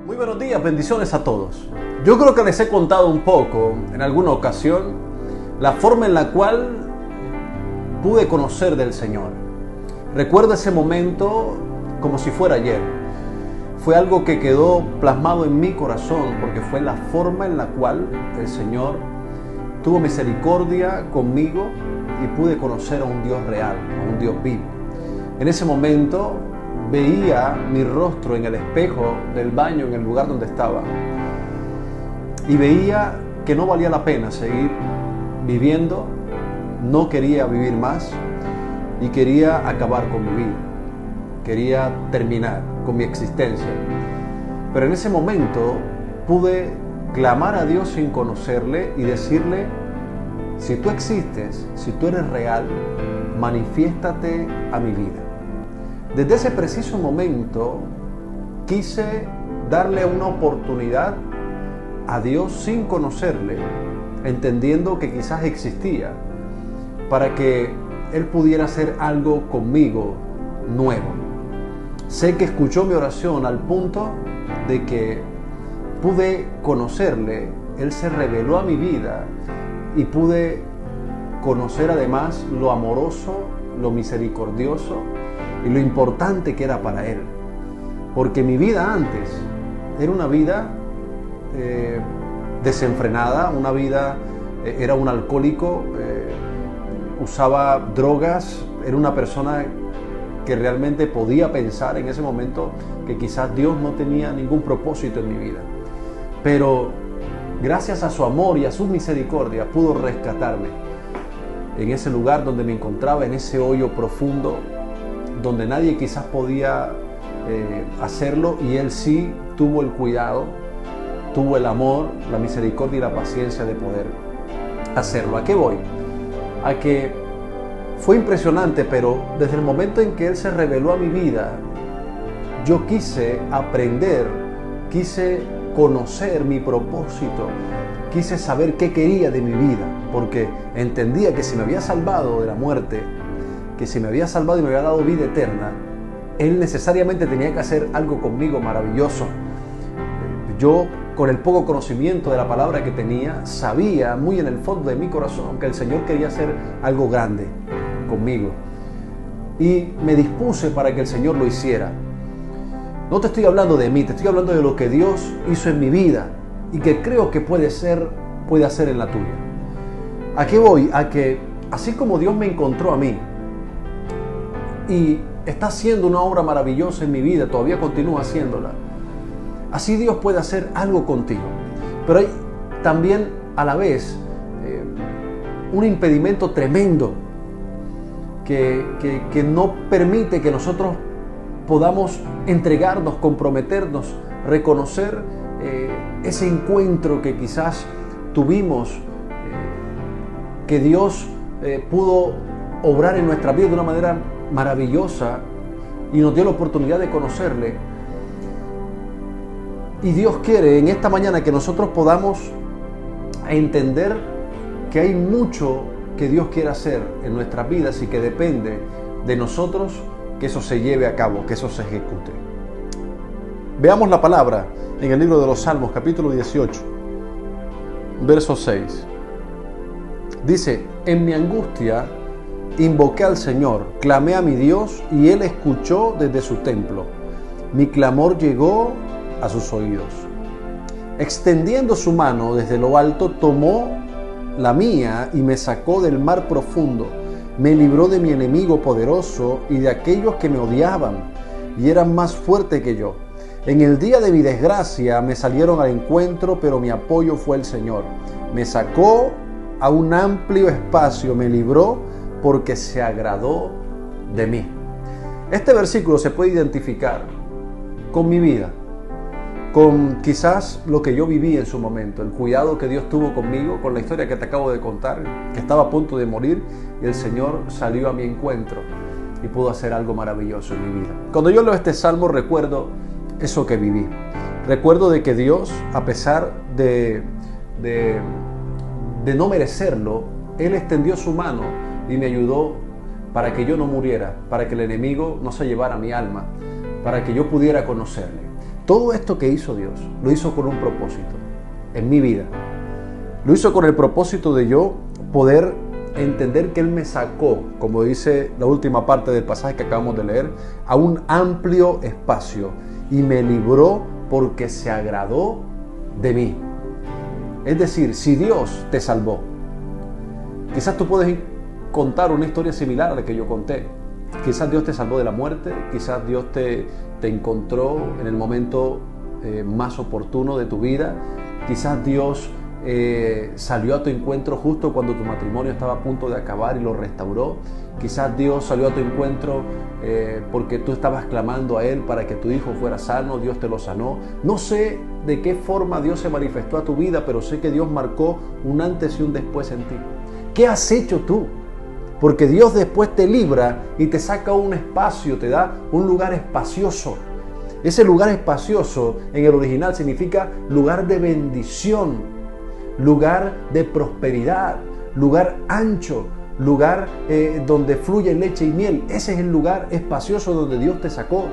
Muy buenos días, bendiciones a todos. Yo creo que les he contado un poco, en alguna ocasión, la forma en la cual pude conocer del Señor. Recuerdo ese momento como si fuera ayer. Fue algo que quedó plasmado en mi corazón, porque fue la forma en la cual el Señor tuvo misericordia conmigo y pude conocer a un Dios real, a un Dios vivo. En ese momento veía mi rostro en el espejo del baño en el lugar donde estaba y veía que no valía la pena seguir viviendo, no quería vivir más y quería acabar con mi vida, quería terminar con mi existencia. Pero en ese momento pude clamar a Dios sin conocerle y decirle: si tú existes, si tú eres real, manifiéstate a mi vida. Desde ese preciso momento quise darle una oportunidad a Dios sin conocerle, entendiendo que quizás existía, para que Él pudiera hacer algo conmigo nuevo. Sé que escuchó mi oración al punto de que pude conocerle. Él se reveló a mi vida y pude conocer además lo amoroso, lo misericordioso y lo importante que era para Él. Porque mi vida antes era una vida desenfrenada, una vida, era un alcohólico, usaba drogas, era una persona que realmente podía pensar en ese momento que quizás Dios no tenía ningún propósito en mi vida. Pero gracias a su amor y a su misericordia pudo rescatarme en ese lugar donde me encontraba, en ese hoyo profundo, donde nadie quizás podía hacerlo, y Él sí tuvo el cuidado, tuvo el amor, la misericordia y la paciencia de poder hacerlo. ¿A qué voy? A que fue impresionante, pero desde el momento en que Él se reveló a mi vida, yo quise aprender, quise conocer mi propósito, quise saber qué quería de mi vida, porque entendía que si me había salvado de la muerte, que si me había salvado y me había dado vida eterna, Él necesariamente tenía que hacer algo conmigo maravilloso. Yo, con el poco conocimiento de la palabra que tenía, sabía muy en el fondo de mi corazón que el Señor quería hacer algo grande conmigo. Y me dispuse para que el Señor lo hiciera. No te estoy hablando de mí, te estoy hablando de lo que Dios hizo en mi vida y que creo que puede hacer en la tuya. ¿A qué voy? A que así como Dios me encontró a mí y está haciendo una obra maravillosa en mi vida, todavía continúa haciéndola, así Dios puede hacer algo contigo. Pero hay también a la vez un impedimento tremendo que no permite que nosotros podamos entregarnos, comprometernos, reconocer ese encuentro que quizás tuvimos, que Dios pudo obrar en nuestra vida de una manera maravillosa y nos dio la oportunidad de conocerle. Y Dios quiere en esta mañana que nosotros podamos entender que hay mucho que Dios quiere hacer en nuestras vidas y que depende de nosotros que eso se lleve a cabo, que eso se ejecute. Veamos la palabra en el libro de los Salmos, capítulo 18, verso 6. Dice: en mi angustia invoqué al Señor, clamé a mi Dios y Él escuchó desde su templo. Mi clamor llegó a sus oídos. Extendiendo su mano desde lo alto, tomó la mía y me sacó del mar profundo. Me libró de mi enemigo poderoso y de aquellos que me odiaban y eran más fuertes que yo. En el día de mi desgracia me salieron al encuentro, pero mi apoyo fue el Señor. Me sacó a un amplio espacio, me libró porque se agradó de mí. Este versículo se puede identificar con mi vida, con quizás lo que yo viví en su momento, el cuidado que Dios tuvo conmigo, con la historia que te acabo de contar, que estaba a punto de morir y el Señor salió a mi encuentro y pudo hacer algo maravilloso en mi vida. Cuando yo leo este salmo recuerdo eso que viví. Recuerdo de que Dios, a pesar de no merecerlo, Él extendió su mano y me ayudó para que yo no muriera, para que el enemigo no se llevara mi alma, para que yo pudiera conocerle. Todo esto que hizo Dios, lo hizo con un propósito en mi vida. Lo hizo con el propósito de yo poder entender que Él me sacó, como dice la última parte del pasaje que acabamos de leer, a un amplio espacio y me libró porque se agradó de mí. Es decir, si Dios te salvó, quizás tú puedes contar una historia similar a la que yo conté. Quizás Dios te salvó de la muerte, quizás Dios te encontró en el momento más oportuno de tu vida, quizás Dios salió a tu encuentro justo cuando tu matrimonio estaba a punto de acabar y lo restauró. Quizás Dios salió a tu encuentro porque tú estabas clamando a Él para que tu hijo fuera sano, Dios te lo sanó. No sé de qué forma Dios se manifestó a tu vida, pero sé que Dios marcó un antes y un después en ti. ¿Qué has hecho tú? Porque Dios después te libra y te saca un espacio, te da un lugar espacioso. Ese lugar espacioso en el original significa lugar de bendición, lugar de prosperidad, lugar ancho, lugar donde fluye leche y miel. Ese es el lugar espacioso donde Dios te sacó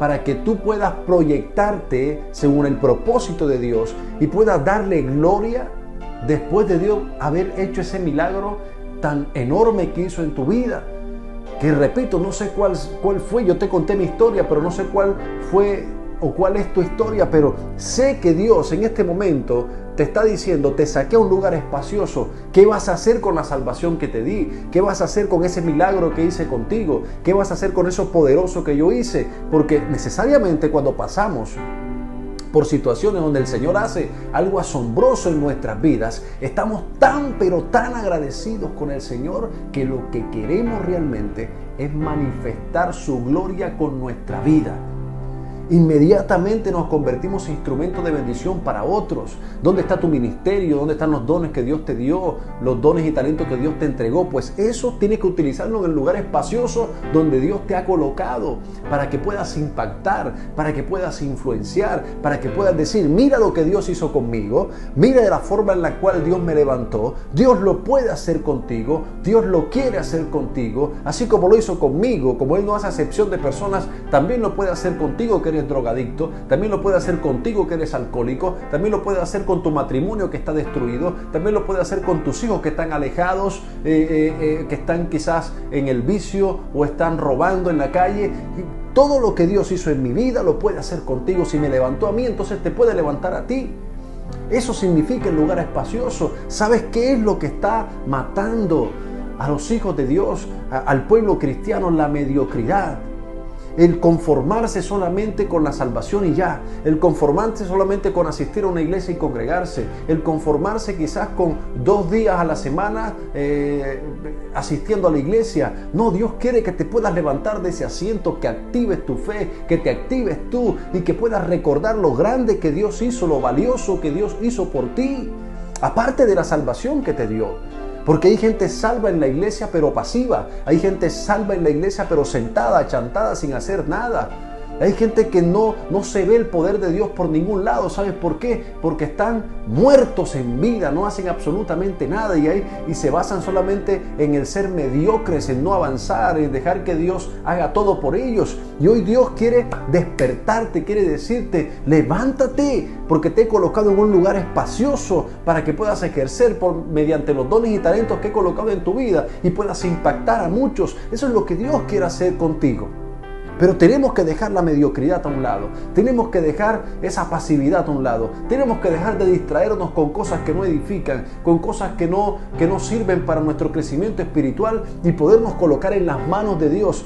para que tú puedas proyectarte según el propósito de Dios y puedas darle gloria después de Dios haber hecho ese milagro tan enorme que hizo en tu vida. Que repito, no sé cuál fue, yo te conté mi historia, pero no sé cuál fue o cuál es tu historia, pero sé que Dios en este momento te está diciendo, te saqué a un lugar espacioso. ¿Qué vas a hacer con la salvación que te di? ¿Qué vas a hacer con ese milagro que hice contigo? ¿Qué vas a hacer con eso poderoso que yo hice? Porque necesariamente cuando pasamos por situaciones donde el Señor hace algo asombroso en nuestras vidas, estamos tan pero tan agradecidos con el Señor que lo que queremos realmente es manifestar su gloria con nuestra vida. Inmediatamente nos convertimos en instrumentos de bendición para otros. ¿Dónde está tu ministerio? ¿Dónde están los dones que Dios te dio? Los dones y talentos que Dios te entregó. Pues eso tienes que utilizarlo en el lugar espacioso donde Dios te ha colocado para que puedas impactar, para que puedas influenciar, para que puedas decir, mira lo que Dios hizo conmigo, mira de la forma en la cual Dios me levantó. Dios lo puede hacer contigo, Dios lo quiere hacer contigo, así como lo hizo conmigo. Como Él no hace acepción de personas, también lo puede hacer contigo que eres drogadicto, también lo puede hacer contigo que eres alcohólico, también lo puede hacer con tu matrimonio que está destruido, también lo puede hacer con tus hijos que están alejados, que están quizás en el vicio o están robando en la calle. Todo lo que Dios hizo en mi vida lo puede hacer contigo. Si me levantó a mí, entonces te puede levantar a ti. Eso significa el lugar espacioso. ¿Sabes qué es lo que está matando a los hijos de Dios, al pueblo cristiano? La mediocridad. El conformarse solamente con la salvación y ya. El conformarse solamente con asistir a una iglesia y congregarse. El conformarse quizás con 2 días a la semana asistiendo a la iglesia. No, Dios quiere que te puedas levantar de ese asiento, que actives tu fe, que te actives tú y que puedas recordar lo grande que Dios hizo, lo valioso que Dios hizo por ti. Aparte de la salvación que te dio. Porque hay gente salva en la iglesia pero pasiva. Hay gente salva en la iglesia pero sentada, chantada, sin hacer nada. Hay gente que no se ve el poder de Dios por ningún lado. ¿Sabes por qué? Porque están muertos en vida, no hacen absolutamente nada y se basan solamente en el ser mediocres, en no avanzar, en dejar que Dios haga todo por ellos. Y hoy Dios quiere despertarte, quiere decirte, levántate, porque te he colocado en un lugar espacioso para que puedas ejercer mediante los dones y talentos que he colocado en tu vida y puedas impactar a muchos. Eso es lo que Dios quiere hacer contigo. Pero tenemos que dejar la mediocridad a un lado, tenemos que dejar esa pasividad a un lado, tenemos que dejar de distraernos con cosas que no edifican, con cosas que no sirven para nuestro crecimiento espiritual y podernos colocar en las manos de Dios.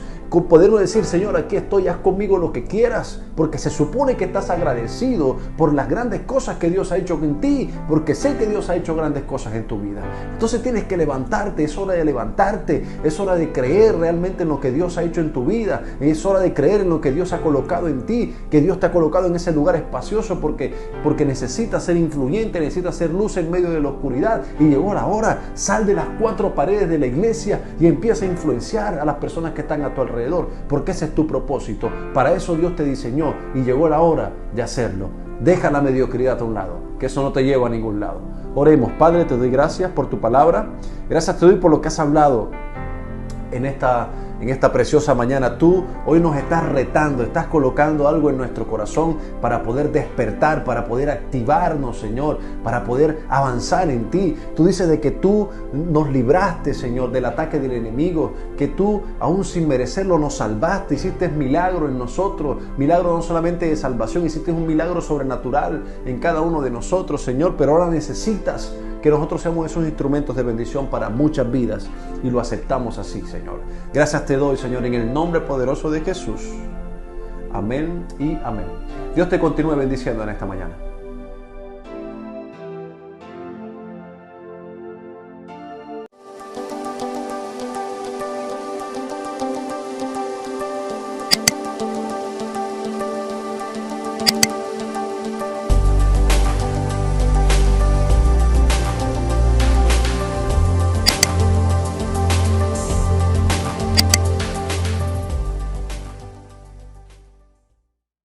Podernos decir, Señor, aquí estoy, haz conmigo lo que quieras, porque se supone que estás agradecido por las grandes cosas que Dios ha hecho en ti, porque sé que Dios ha hecho grandes cosas en tu vida. Entonces tienes que levantarte, es hora de levantarte, es hora de creer realmente en lo que Dios ha hecho en tu vida, es hora de creer en lo que Dios ha colocado en ti, que Dios te ha colocado en ese lugar espacioso porque necesitas ser influyente, necesitas ser luz en medio de la oscuridad y llegó la hora. Sal de las 4 paredes de la iglesia y empieza a influenciar a las personas que están a tu alrededor. Porque ese es tu propósito. Para eso Dios te diseñó y llegó la hora de hacerlo. Deja la mediocridad a un lado, que eso no te lleva a ningún lado. Oremos. Padre, te doy gracias por tu palabra. Gracias te doy por lo que has hablado en esta preciosa mañana. Tú hoy nos estás retando, estás colocando algo en nuestro corazón para poder despertar, para poder activarnos, Señor, para poder avanzar en ti. Tú dices de que tú nos libraste, Señor, del ataque del enemigo, que tú, aún sin merecerlo, nos salvaste, hiciste milagro en nosotros, milagro no solamente de salvación, hiciste un milagro sobrenatural en cada uno de nosotros, Señor, pero ahora necesitas que nosotros seamos esos instrumentos de bendición para muchas vidas y lo aceptamos así, Señor. Gracias te doy, Señor, en el nombre poderoso de Jesús. Amén y amén. Dios te continúe bendiciendo en esta mañana.